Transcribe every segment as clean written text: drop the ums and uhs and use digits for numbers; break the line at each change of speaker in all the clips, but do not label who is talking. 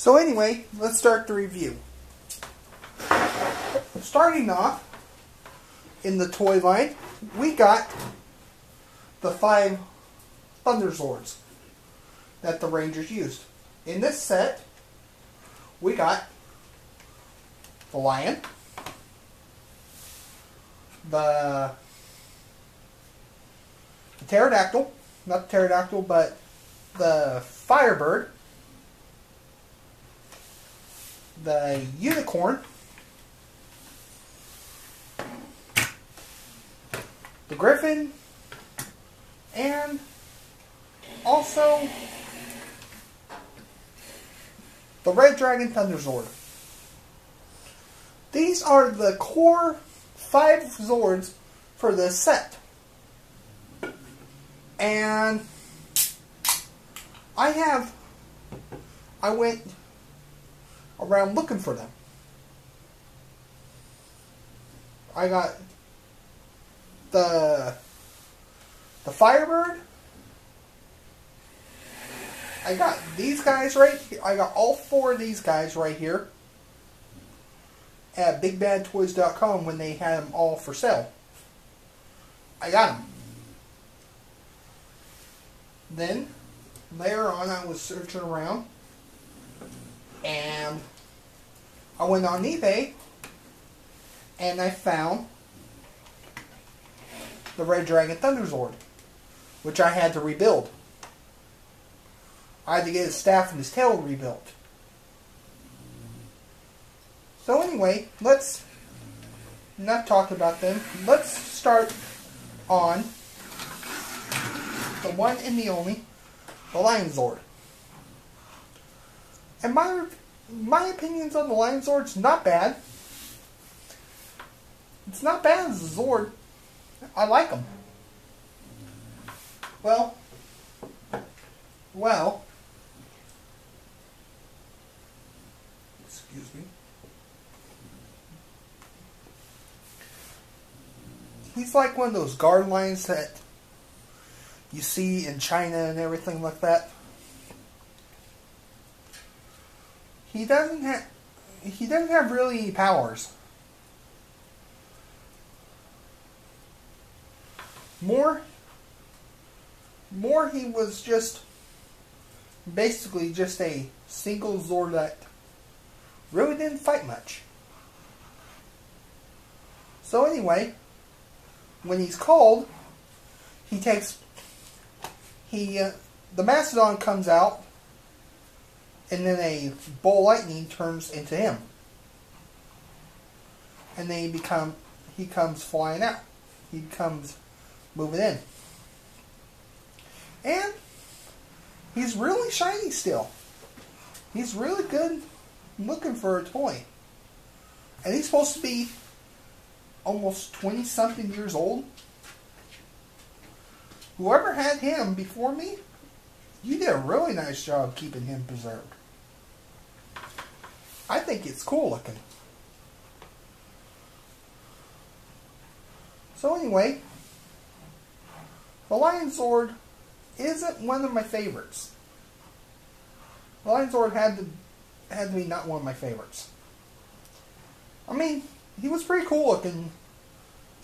So anyway, let's start the review. Starting off, in the toy line, we got the 5 Thunderzords that the Rangers used. In this set, we got the Lion, the Pterodactyl, not the Pterodactyl, but the Firebird, the Unicorn, the Griffin, and also the Red Dragon Thunderzord. These are the core 5 Zords for this set. And I went around looking for them. I got the Firebird. I got these guys right here. I got all 4 of these guys right here at BigBadToys.com when they had them all for sale. I got them. Then, later on, I was searching around, and I went on eBay, and I found the Red Dragon Thunderzord, which I had to rebuild. I had to get his staff and his tail rebuilt. So anyway, let's not talk about them. Let's start on the one and the only, the Lion Zord. And my opinions on the Lion Zord's not bad. It's not bad as a Zord. I like them. Well, excuse me. He's like one of those guard lions that you see in China and everything like that. He doesn't have really any powers. More he was just basically just a single Zord that really didn't fight much. So anyway, when he's called, the Mastodon comes out, and then a bolt of lightning turns into him. And then he comes flying out. He comes moving in. And he's really shiny still. He's really good looking for a toy. And he's supposed to be almost 20-something years old. Whoever had him before me, you did a really nice job keeping him preserved. I think it's cool looking. So anyway, the Lion Zord isn't one of my favorites. The Lion Zord had to be not one of my favorites. I mean, he was pretty cool looking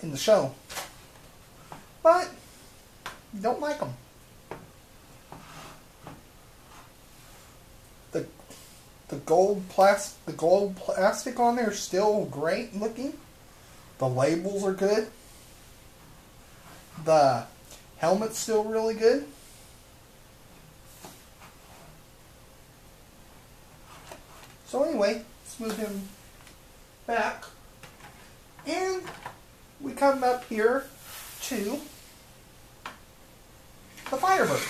in the show, but you don't like him. The gold plastic on there is still great looking. The labels are good. The helmet's still really good. So anyway, let's move him back. And we come up here to the Firebird.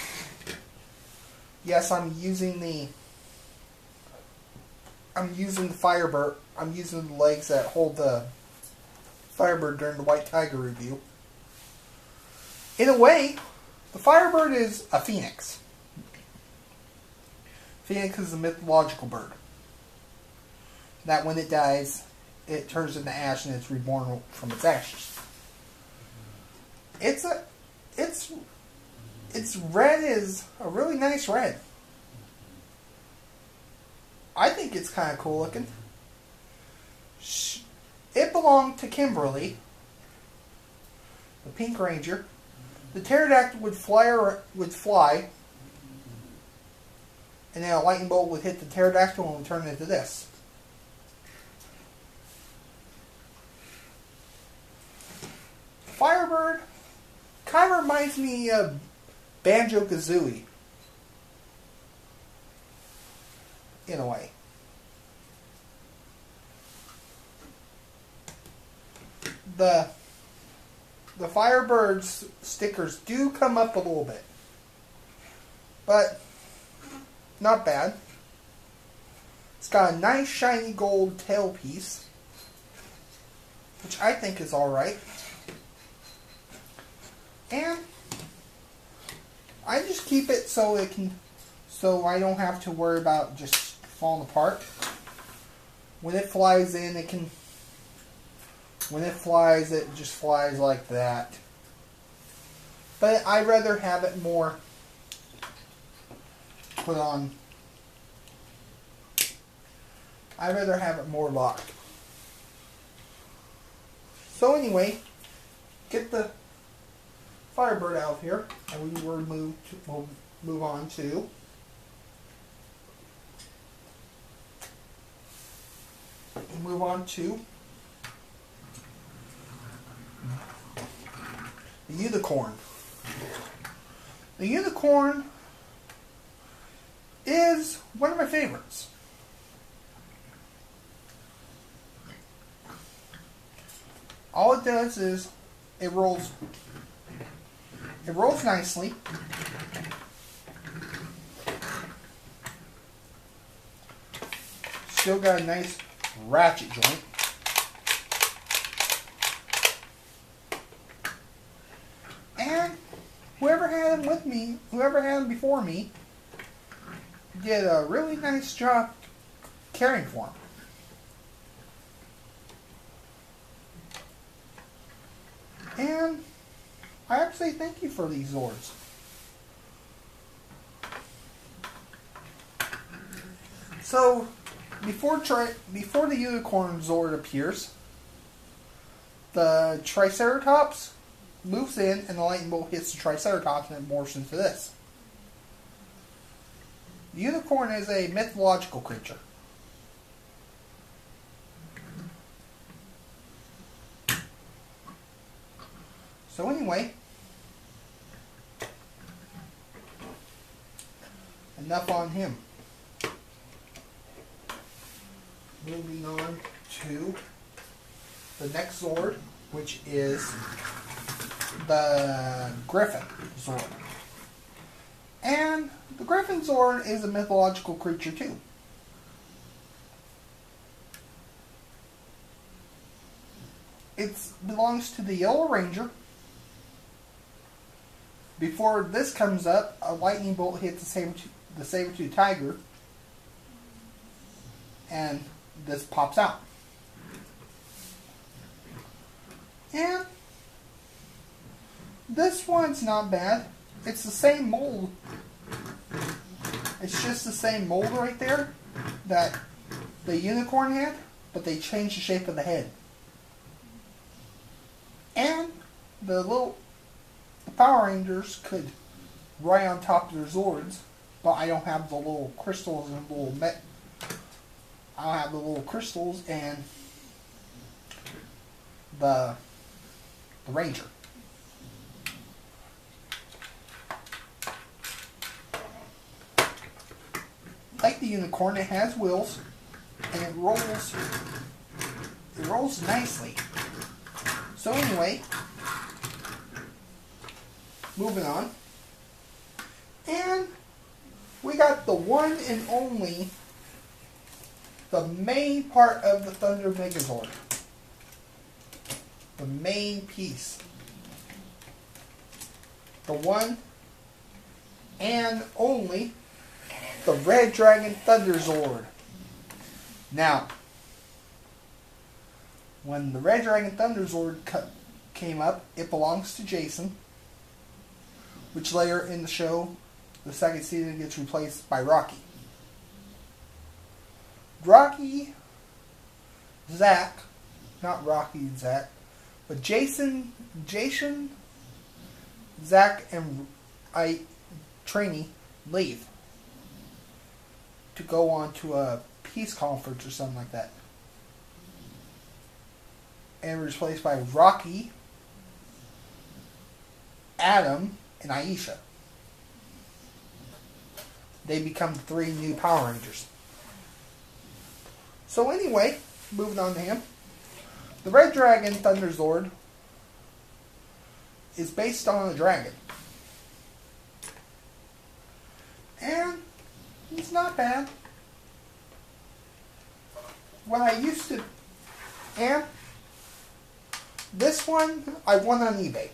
Yes, I'm using the Firebird. I'm using the legs that hold the Firebird during the White Tiger review. In a way, the Firebird is a phoenix. Phoenix is a mythological bird that when it dies, it turns into ash and it's reborn from its ashes. Its red is a really nice red. I think it's kind of cool looking. It belonged to Kimberly, the Pink Ranger. The pterodactyl would fly, and then a lightning bolt would hit the pterodactyl and would turn into this. Firebird kind of reminds me of Banjo-Kazooie, in a way. The Firebird's stickers do come up a little bit, but not bad. It's got a nice shiny gold tailpiece, which I think is alright. And I just keep it so I don't have to worry about just falling apart. When it flies in, when it flies, it just flies like that. But I'd rather have it more put on. I'd rather have it more locked. So anyway, get the Firebird out of here, and we will move on to the unicorn. The unicorn is one of my favorites. All it does is it rolls nicely. Still got a nice ratchet joint. And whoever had him before me, did a really nice job caring for him. And I have to say thank you for these Zords. So, before the Unicorn Zord appears, the Triceratops moves in and the lightning bolt hits the Triceratops and it morphs into this. The unicorn is a mythological creature. So anyway, enough on him. Moving on to the next Zord, which is the Griffin Zord. And the Griffin Zord is a mythological creature too. It belongs to the Yellow Ranger. Before this comes up, a lightning bolt hits the saber-tooth tiger, and this pops out. And this one's not bad. It's the same mold. It's just the same mold right there that the unicorn had, but they changed the shape of the head. And the Power Rangers could ride on top of their Zords, but I don't have the little crystals and I don't have the little crystals and the Ranger. Like the unicorn, it has wheels and it rolls nicely. So anyway, moving on. And we got the one and only, the main part of the Thunder Megazord. The main piece. The one and only, the Red Dragon Thunder Zord. Now, when the Red Dragon Thunder Zord came up, it belongs to Jason, which later in the show, the second season, gets replaced by Rocky. Rocky, Zach, not Rocky and Zach, but Jason, Zach, and Trainee leave to go on to a peace conference or something like that. And replaced by Rocky, Adam, and Aisha. They become 3 new Power Rangers. So anyway, moving on to him. The Red Dragon Thunder Zord is based on a dragon. And he's not bad. When I used to... And this one I won on eBay.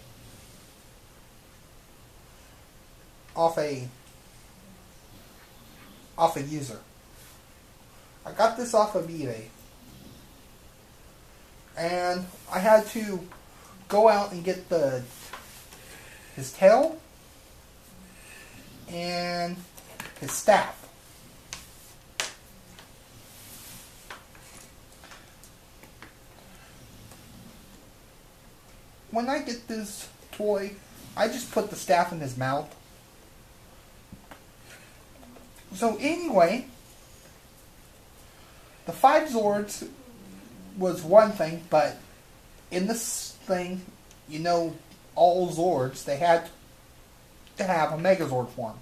Off a user. I got this off of eBay. And I had to go out and get his tail and his staff. When I get this toy, I just put the staff in his mouth. So anyway, the 5 Zords was one thing, but in this thing, you know, all Zords, they had to have a Megazord form.